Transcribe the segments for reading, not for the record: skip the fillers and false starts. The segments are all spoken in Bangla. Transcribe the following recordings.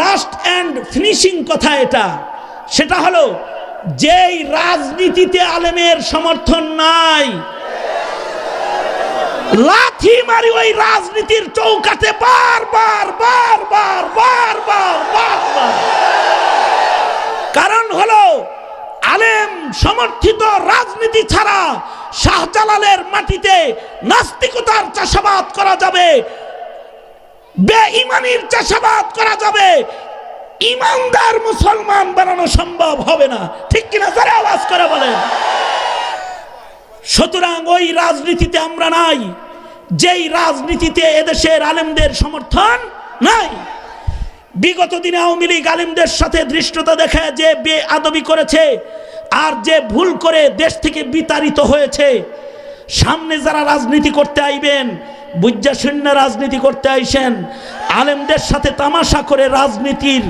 লাস্ট অ্যান্ড ফিনিশিং কথা এটা, সেটা হলো যেই রাজনীতিতে আলেমের সমর্থন নাই, লাথি মারি ওই রাজনীতির চৌকাঠে বারবার বারবার বারবার বারবার। কারণ হলো আলেম সমর্থিত রাজনীতি ছাড়া শাহজালালের মাটিতে নাস্তিকতার চাষাবাদ করা যাবে, বেঈমানির চাষাবাদ করা যাবে, ইমানদার মুসলমান বানানো সম্ভব হবে না। ঠিক কিনা? যারা আওয়াজ করে বলেন। সুতরাং ওই রাজনীতিতে আমরা নাই, যেই রাজনীতিতে এদেশের আলেমদের সমর্থন নাই। বিগত দিনে আওয়ামী লীগ আলেমদের সাথে ধৃষ্টতা দেখায় যে বেআদবি করেছে আর যে ভুল করে দেশ থেকে বিতাড়িত হয়েছে, সামনে যারা রাজনীতি করতে আইবেন বুজ্জা শূন্য রাজনীতি করতে আইসেন, আলেমদের সাথে তামাশা করে রাজনীতির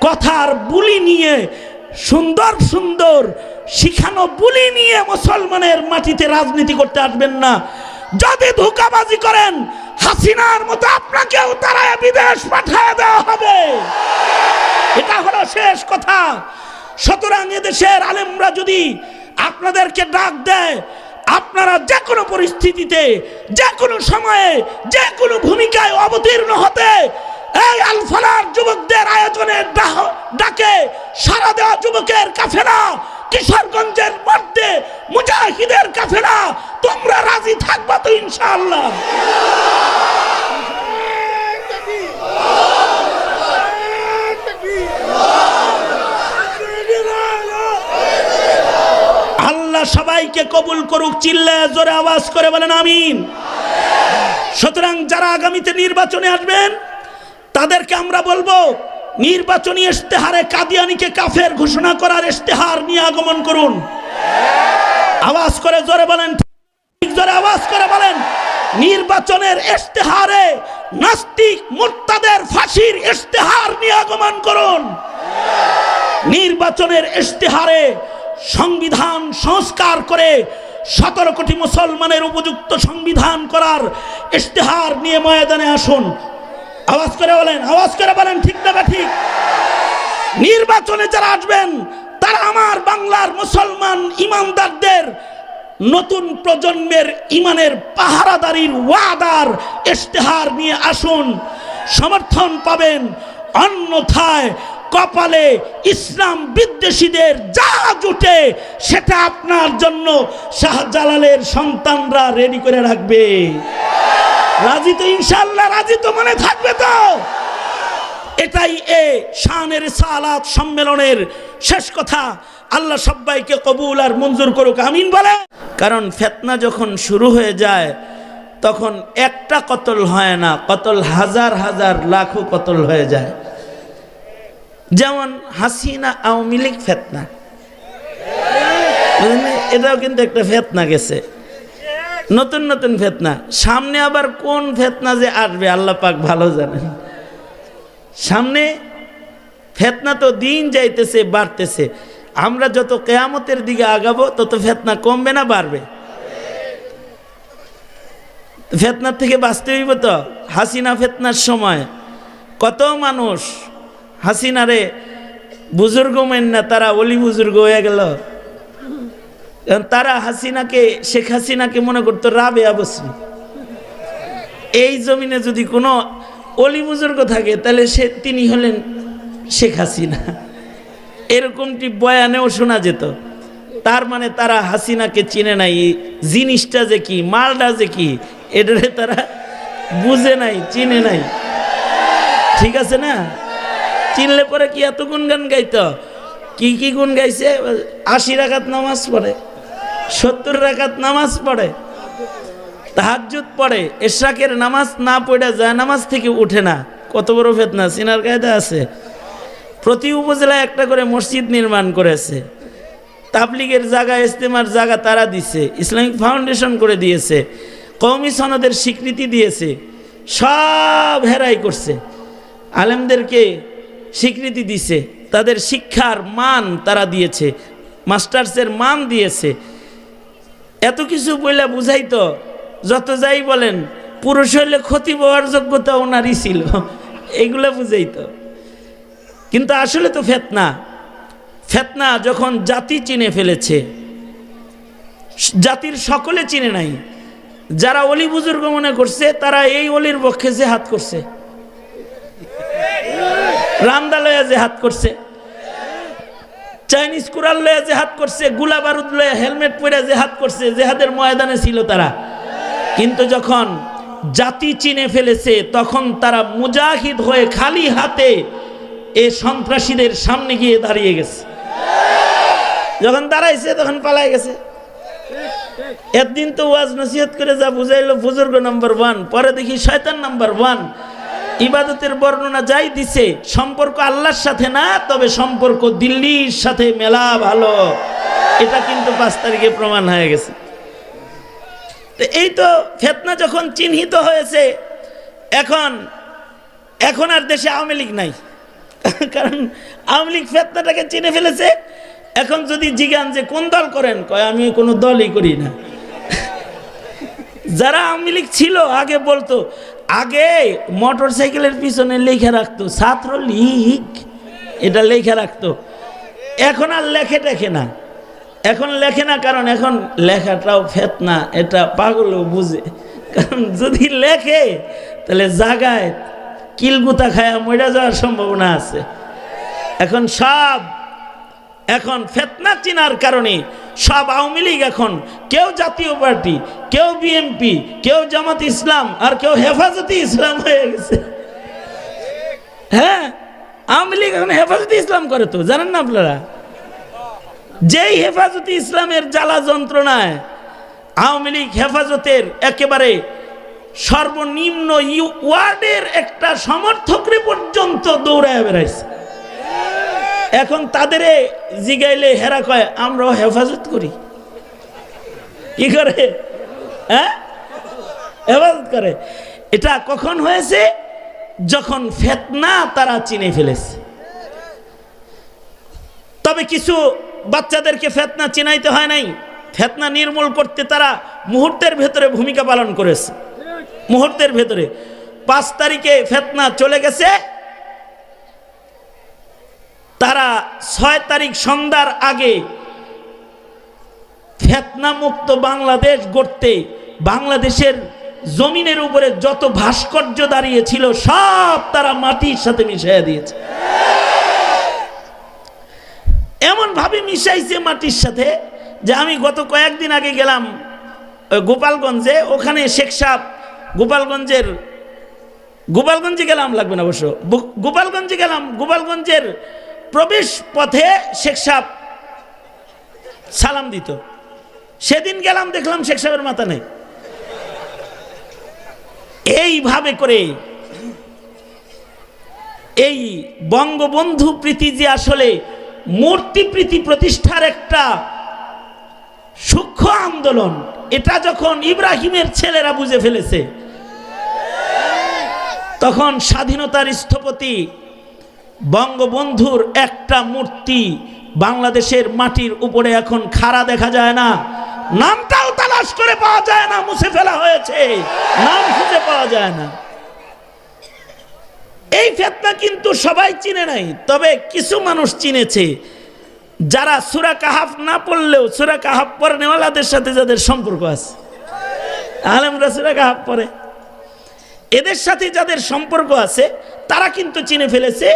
কথার বুলি নিয়ে, সুন্দর সুন্দর শিখানো বুলি নিয়ে মুসলমানের মাটিতে রাজনীতি করতে আসবেন না। যদি ধোঁকাবাজি করেন হাসিনার মতো আপনাকেও তারায় বিদেশ পাঠিয়ে দেওয়া হবে। এটা হলো শেষ কথা। সুতরাং এদেশের আলেমরা যদি আপনাদেরকে ডাক দেয়, আপনারা যে কোনো পরিস্থিতিতে, যে কোনো সময়ে, যে কোনো ভূমিকায় অবতীর্ণ হতে এই আল ফালার যুবকদের আয়োজনের ডাকে সারা দেওয়া যুবকের কাফেলা, কিশোরগঞ্জের মধ্যে মুজাহিদের কাফেলা, তোমরা রাজি থাকবা তো ইনশাআল্লাহ? আল্লাহ সবাইকে কবুল করুক। চিল্লায় জোরে আওয়াজ করে বলেন আমিন। সুতরাং যারা আগামীতে নির্বাচনে আসবেন তাদেরকে আমরা বলবো, নির্বাচনী ইশতেহারে কাদিয়ানীকে কাফের ঘোষণা করার ইশতেহার নিয়ে আগমন করুন। আওয়াজ করে জোরে বলেন, ঠিক জোরে আওয়াজ করে বলেন। নির্বাচনের ইশতেহারে নাস্তিক মুরতাদের ফাঁসির ইশতেহার নিয়ে আগমন করুন। নির্বাচনের ইশতেহারে সংবিধান সংস্কার করে 17 কোটি মুসলমানের উপযুক্ত সংবিধান করার ইশতেহার নিয়ে ময়দানে আসুন। আওয়াজ করে বলেন, আওয়াজ করে বলেন, ঠিক না ঠিক? নির্বাচনে যারা আসবেন তারা আমার বাংলার মুসলমান ইমানদারদের, নতুন প্রজন্মের ইমানের পাহারাদারির ওয়াদার ইশতেহার নিয়ে আসুন, সমর্থন পাবেন। অন্যথায় কপালে ইসলাম বিদ্বেষীদের যা জুটে সেটা আপনার জন্য শাহজালালের সন্তানরা রেডি করে রাখবে। রাজি তো ইনশাআল্লাহ? রাজি তো মনে থাকবে তো? এটাই শানের সালাত সম্মেলনের শেষ কথা। আল্লাহ সবাইকে কবুল আর মঞ্জুর করুক, আমিন বলে। কারণ ফিতনা যখন শুরু হয়ে যায় তখন একটা কতল হয় না, কতল হাজার হাজার লাখো কতল হয়ে যায়। যেমন হাসিনা আওয়ামী লীগ ফিতনা, এটাও কিন্তু একটা ফিতনা গেছে, নতুন নতুন ফিতনা। সামনে আবার কোন ফিতনা যে আসবে আল্লাহ পাক ভালো জানেন। সামনে ফিতনা তো দিন যাইতেছে, বাড়তেছে। আমরা যত কিয়ামতের দিকে আগাবো তত ফিতনা কমবে না বাড়বে? ফিতনার থেকে বাঁচতে হইব তো। হাসিনা ফিতনার সময় কত মানুষ হাসিনারে বুজুর্গ মেন না, তারা অলি বুজুর্গ হয়ে গেল। তারা হাসিনাকে, শেখ হাসিনাকে মনে করতো রাবেয়া বসরি। এই জমিনে যদি কোনো অলি বুজুর্গ থাকে তাহলে তিনি হলেন শেখ হাসিনা, এরকমটি বয়ানেও শোনা যেত। তার মানে তারা হাসিনাকে চিনে নাই, জিনিসটা যে কি, মালটা যে কি, এটারে তারা বুঝে নাই, চিনে নাই। ঠিক আছে না? চিনলে পরে কি এত গুনগান গাইতো? কি কি গুণ গাইছে? 80 রাকাত নামাজ পড়ে, 70 রাকাত নামাজ পড়ে, তাহাজ্জুদ পড়ে, ইশরাকের নামাজ না পড়ে যায় নামাজ থেকে উঠে না। কত বড় ফিতনা! সিনার কায়দা আছে। প্রতি উপজেলায় একটা করে মসজিদ নির্মাণ করেছে, তাবলিগের জায়গা, ইজতেমার জায়গা তারা দিছে, ইসলামিক ফাউন্ডেশন করে দিয়েছে, কওমি সনদের স্বীকৃতি দিয়েছে, সব হেরাই করছে। আলেমদেরকে স্বীকৃতি দিছে, তাদের শিক্ষার মান তারা দিয়েছে, মাস্টার্সের মান দিয়েছে। এত কিছু বইলা বুঝাইতো, যত যাই বলেন পুরুষ হইলে ক্ষতি পাওয়ার যোগ্যতা ওনারই ছিল, এগুলো বুঝাইতো। কিন্তু আসলে তো ফিতনা। ফিতনা যখন জাতি চিনে ফেলেছে, জাতির সকলে চিনে নাই। যারা অলি বুজুর্গ মনে করছে তারা এই অলির পক্ষে জেহাদ করছে, রামদা লয়া জেহাদ করছে, চাইনিজ কুরাল লয়া জেহাদ করছে, গুলা বারুদ লয়া হেলমেট পরে জেহাদ করছে, জেহাদের ময়দানে ছিল তারা। কিন্তু যখন জাতি চিনে ফেলেছে তখন তারা মুজাহিদ হয়ে খালি হাতে এ সন্ত্রাসীদের সামনে গিয়ে দাঁড়িয়ে গেছে। যখন দাঁড়াইছে তখন পালাই গেছে। একদিন তো ওয়াজ নসিহত করে যা বুঝাইলো বুজুর্গ নাম্বার 1, পরে দেখি শয়তান নাম্বার 1। ইবাদতের বর্ণনা যাই দিছে, সম্পর্ক আল্লাহর সাথে না, তবে সম্পর্ক দিল্লির সাথে মেলা ভালো। এটা কিন্তু 5 তারিখে প্রমাণ হয়ে গেছে। এই তো ফিতনা যখন চিহ্নিত হয়েছে, এখন আর দেশে আওয়ামী লীগ নাই, কারণ আওয়ামী লীগ ফিতনাটাকে চিনে ফেলেছে। এখন যদি জিজ্ঞান যে কোন দল করেন, কয় আমি কোনো দলই করি না। যারা আওয়ামী লীগ ছিল আগে বলতো, আগে মোটর সাইকেলের পিছনে লেখা রাখতো ছাত্রলীগ, এটা লেখা রাখতো। এখন আর লেখে টেখে না, এখন লেখে না, কারণ এখন লেখাটাও ফিতনা, এটা পাগলও বুঝে। কারণ যদি লেখে তাহলে জাগায় কিলগুতা খায়া মরে যাওয়ার সম্ভাবনা আছে। এখন ফিতনা চিনার কারণে সব আওয়ামী লীগ এখন কেউ জাতীয় পার্টি, কেউ বিএনপি, কেউ জামাত ইসলাম, আর কেউ হেফাজতে ইসলাম হয়ে গেছে। হ্যাঁ, আওয়ামী লীগ এখন হেফাজতে ইসলাম করে, তো জানেন না আপনারা? যেই হেফাজতে ইসলামের জ্বালা যন্ত্রণায় আওয়ামী লীগ হেফাজতের একেবারে সর্বনিম্ন ওয়ার্ডের একটা সমর্থকরে পর্যন্ত দৌড়ায় বেড়াইছে। এখন তাদের জিগাইলে হেরা কয় আমরাও হেফাজত করি। কি করে? হ্যাঁ, হেফাজত করে। এটা কখন হয়েছে? যখন ফিতনা তারা চিনে ফেলেছে। তবে কিছু বাচ্চাদেরকে ফিতনা চিনাইতে হয় নাই, ফিতনা নির্মূল করতে তারা মুহূর্তের ভেতরে ভূমিকা পালন করেছে। মুহূর্তের ভেতরে 5 তারিখে ফিতনা চলে গেছে, তারা 6 তারিখ সন্ধ্যার আগে ফিতনা মুক্ত বাংলাদেশ গড়তে বাংলাদেশের জমিনের উপরে যত ভাস্কর্য দাঁড়িয়েছিল সব তারা মাটির সাথে মিশিয়ে দিয়েছে। এমন ভাবে মিশাইছে মাটির সাথে যে আমি গত কয়েকদিন আগে গেলাম গোপালগঞ্জে, ওখানে শেখ সাহেব গোপালগঞ্জে গেলাম, লাগবে না অবশ্য, গোপালগঞ্জে গেলাম। গোপালগঞ্জের প্রবেশ পথে শেখ সাহেব সালাম দিত। সেদিন গেলাম, দেখলাম শেখ সাহেবের মাথা নেই। এইভাবে করে এই বঙ্গবন্ধু প্রীতি যে আসলে মূর্তি প্রীতি প্রতিষ্ঠার একটা সূক্ষ্ম আন্দোলন, এটা যখন ইব্রাহিমের ছেলেরা বুঝে ফেলেছে, তখন স্বাধীনতার স্থপতি বঙ্গবন্ধুর একটা মূর্তি বাংলাদেশের মাটির উপরে এখন খাড়া দেখা যায় না, নামটাও তালাশ করে পাওয়া যায় না, মুছে ফেলা হয়েছে, নাম খুঁজে পাওয়া যায় না। এই ফিতনা কিন্তু সবাই চিনে নাই, তবে কিছু মানুষ চিনেছে, যারা সূরা কাহাফ না পড়লেও সূরা কাহাফ পড়নেওয়ালাদের সাথে যাদের সম্পর্ক আছে, আলেমরা সূরা কাহাফ পড়ে, এদের সাথে যাদের সম্পর্ক আছে তারা কিন্তু চিনে ফেলেছে।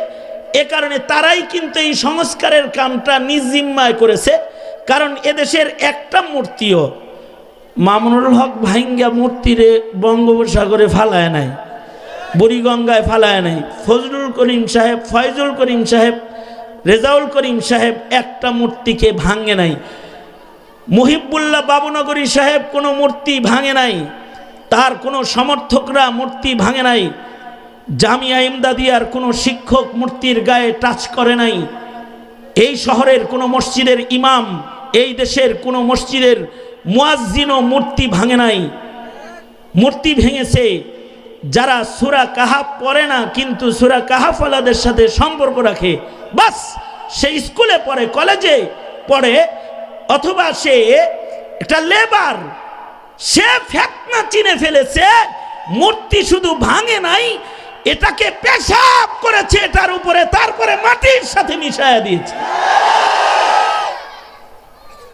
এ কারণে তারাই কিন্তু এই সংস্কারের কামটা নিজ জিম্মায় করেছে। কারণ এদেশের একটা মূর্তিও মামুনুল হক ভাইঙ্গা মূর্তিরে বঙ্গোপসাগরে ফালায় নাই, বুড়িগঙ্গায় ফালায় নাই, ফজলুল করিম সাহেব, ফয়জুল করিম সাহেব, রেজাউল করিম সাহেব একটা মূর্তিকে ভাঙে নাই, মুহিবুল্লাহ বাবুনগরী সাহেব কোনো মূর্তি ভাঙে নাই, তার কোনো সমর্থকরা মূর্তি ভাঙে নাই, জামিয়া ইমদাদিয়ার কোনো শিক্ষক মূর্তির গায়ে টাচ করে নাই, এই শহরের কোনো মসজিদের ইমাম, এই দেশের কোনো মসজিদের মুয়াজ্জিনও মূর্তি ভাঙে নাই। মূর্তি ভেঙেছে যারা সূরা কাহাফ পড়ে না কিন্তু সূরা কাহাফওয়ালাদের সাথে সম্পর্ক রাখে, বাস সে স্কুলে পড়ে, কলেজে পড়ে, অথবা সে একটা লেবার, সে ফিতনা চিনে ফেলেছে। মূর্তি শুধু ভাঙে নাই, এটাকে পেশাব করেছে এটার উপরে, তারপরে মাটি মাটির সাথে মিশায়া দিয়েছে।